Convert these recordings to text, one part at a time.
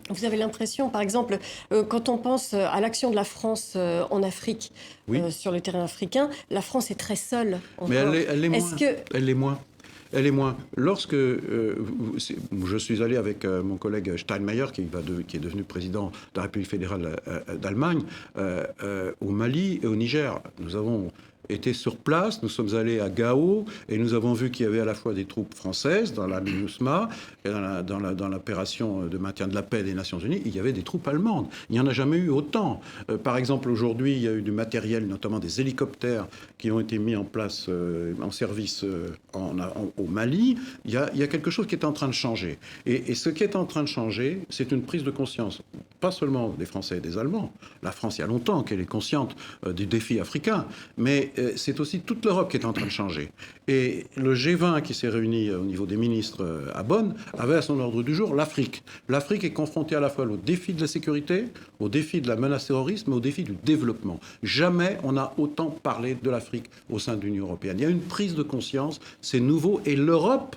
Vous avez l'impression, par exemple, quand on pense à l'action de la France en Afrique, Oui, sur le terrain africain, la France est très seule mais encore. elle l'est Est-ce moins. que... Elle l'est moins. Elle est moins. Lorsque je suis allé avec mon collègue Steinmeier, qui est devenu président de la République fédérale d'Allemagne, au Mali et au Niger, nous avons été sur place, nous sommes allés à Gao et nous avons vu qu'il y avait à la fois des troupes françaises dans la MINUSMA et dans l'opération de maintien de la paix des Nations Unies, il y avait des troupes allemandes. Il n'y en a jamais eu autant. Par exemple, aujourd'hui, il y a eu du matériel, notamment des hélicoptères, qui ont été mis en place, en service au Mali. Il y a quelque chose qui est en train de changer. Et ce qui est en train de changer, c'est une prise de conscience, pas seulement des Français et des Allemands. La France, il y a longtemps qu'elle est consciente du défi africain, mais c'est aussi toute l'Europe qui est en train de changer. Et le G20 qui s'est réuni au niveau des ministres à Bonn avait à son ordre du jour l'Afrique. L'Afrique est confrontée à la fois au défi de la sécurité, au défi de la menace terroriste, mais au défi du développement. Jamais on n'a autant parlé de l'Afrique au sein de l'Union européenne. Il y a une prise de conscience, c'est nouveau, et l'Europe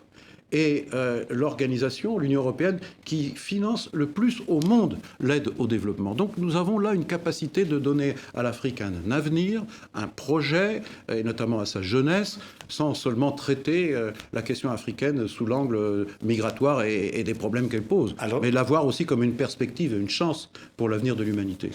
est l'organisation, l'Union européenne, qui finance le plus au monde l'aide au développement. Donc nous avons là une capacité de donner à l'Afrique un avenir, un projet, et notamment à sa jeunesse, sans seulement traiter la question africaine sous l'angle migratoire et des problèmes qu'elle pose, Alors, mais la voir aussi comme une perspective et une chance pour l'avenir de l'humanité.